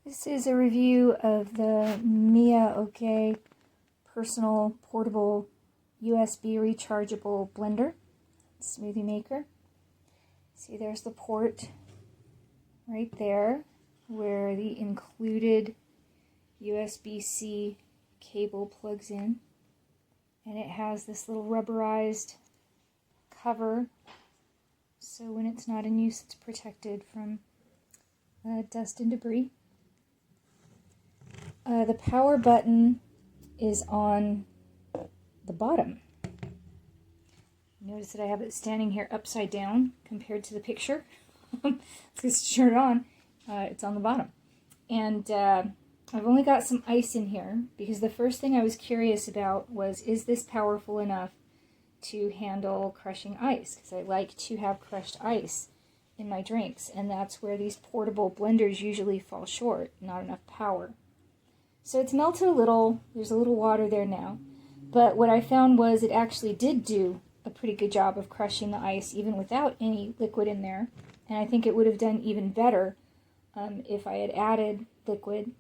This is a review of the MIAOKE personal portable USB rechargeable blender smoothie maker. See, there's the port right there where the included USB-C cable plugs in, and it has this little rubberized cover so when it's not in use it's protected from dust and debris. The power button is on the bottom. Notice that I have it standing here upside down compared to the picture. Let's turn it on. It's on the bottom. And I've only got some ice in here because the first thing I was curious about was, is this powerful enough to handle crushing ice? Because I like to have crushed ice in my drinks, and that's where these portable blenders usually fall short, not enough power. So it's melted a little, there's a little water there now, but what I found was it actually did do a pretty good job of crushing the ice even without any liquid in there, and I think it would have done even better if I had added liquid.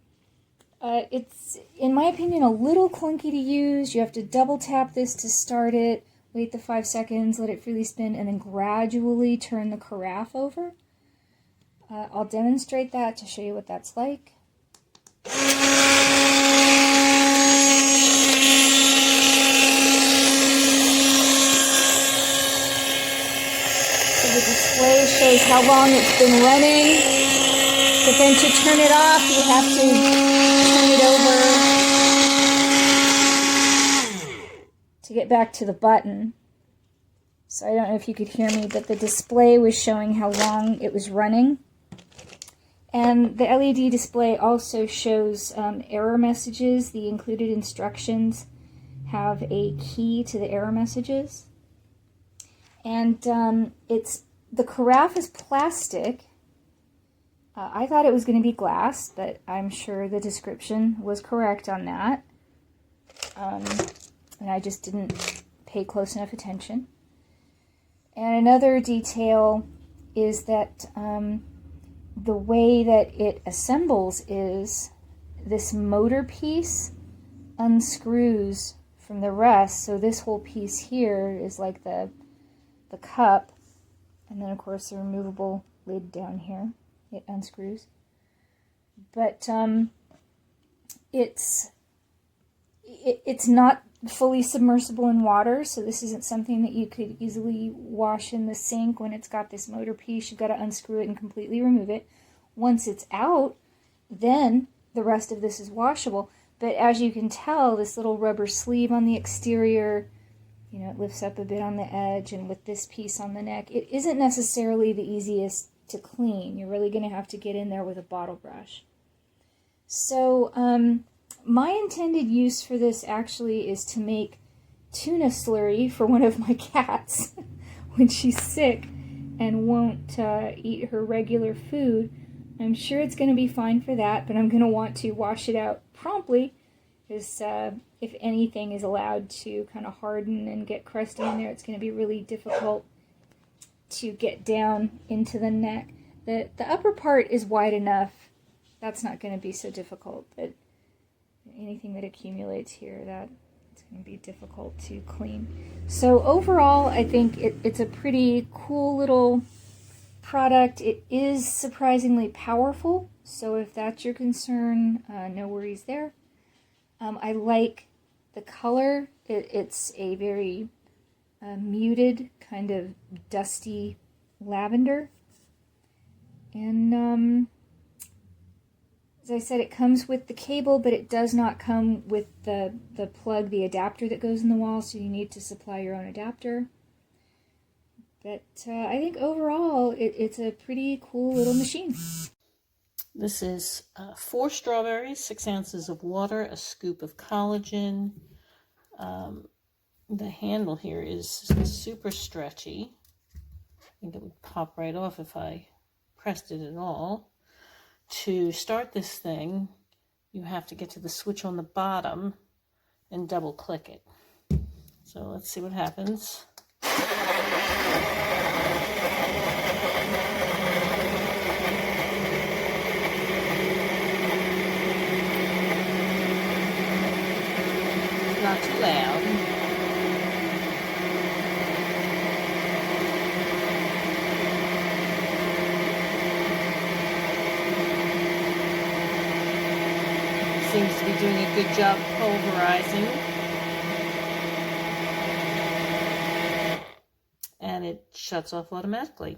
It's, in my opinion, a little clunky to use. You have to double tap this to start it, wait the 5 seconds, let it freely spin, and then gradually turn the carafe over. I'll demonstrate that to show you what that's like. So the display shows how long it's been running, but then to turn it off you have to turn it over to get back to the button. So I don't know if you could hear me, but the display was showing how long it was running. And the LED display also shows error messages. The included instructions have a key to the error messages. And the carafe is plastic. I thought it was going to be glass, but I'm sure the description was correct on that. And I just didn't pay close enough attention. And another detail is that the way that it assembles is this motor piece unscrews from the rest. So this whole piece here is like the cup, and then of course the removable lid down here, it unscrews. But it's not fully submersible in water, so this isn't something that you could easily wash in the sink. When it's got this motor piece, you've got to unscrew it and completely remove it. Once it's out, then the rest of this is washable. But as you can tell, this little rubber sleeve on the exterior, you know, it lifts up a bit on the edge, and with this piece on the neck, it isn't necessarily the easiest to clean. You're really going to have to get in there with a bottle brush. So, my intended use for this actually is to make tuna slurry for one of my cats when she's sick and won't eat her regular food. I'm sure it's going to be fine for that, but I'm going to want to wash it out promptly, because if anything is allowed to kind of harden and get crusty in there, it's going to be really difficult to get down into the neck. The upper part is wide enough. That's not going to be so difficult, but anything that accumulates here, that it's going to be difficult to clean. So overall, I think it's a pretty cool little product. It is surprisingly powerful, so if that's your concern, no worries there. I like the color. It's a very muted, kind of dusty lavender. And as I said, it comes with the cable, but it does not come with the plug, the adapter that goes in the wall, so you need to supply your own adapter. But I think overall, it's a pretty cool little machine. This is 4 strawberries, 6 ounces of water, a scoop of collagen. The handle here is super stretchy. I think it would pop right off if I pressed it at all. To start this thing, you have to get to the switch on the bottom and double click it. So let's see what happens. not too loud. Seems to be doing a good job pulverizing. And it shuts off automatically.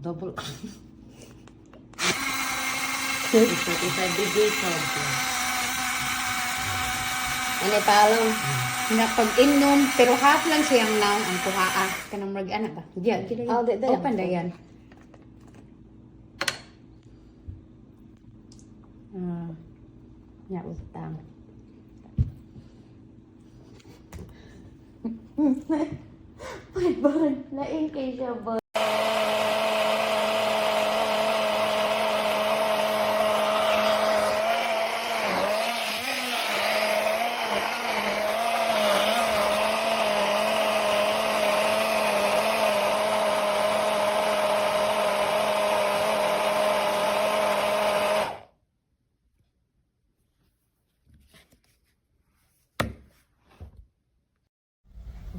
Double. Isa bigay problem. Ano palong napag-inom pero half lang siyang naon ang kuhaa kanang mag ana ba? Diyan kila. Open da yan. Ya utang. Wait, barang lain kay siya ba?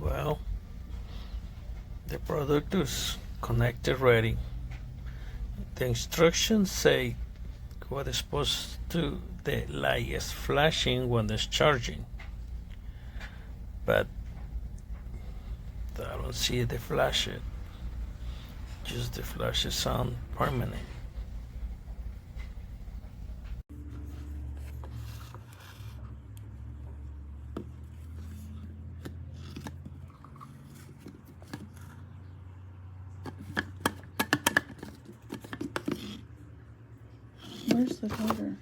Well, the product is connected ready. The instructions say what is supposed to, the light is flashing when it's charging, but I don't see the flash it. Just the flash is on permanent. Where's the holder?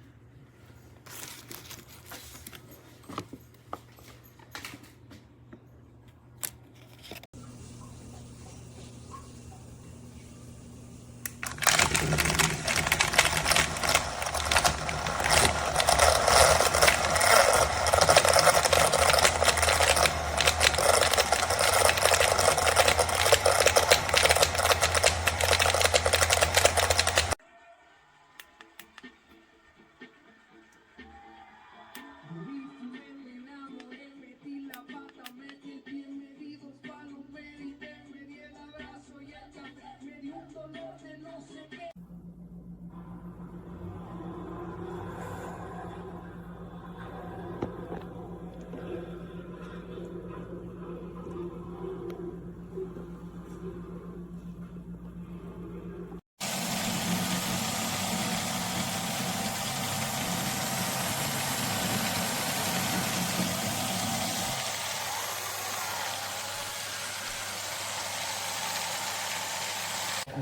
El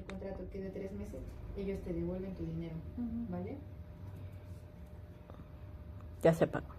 contrato que de 3 meses, ellos te devuelven tu dinero, ¿vale? Ya se pagó.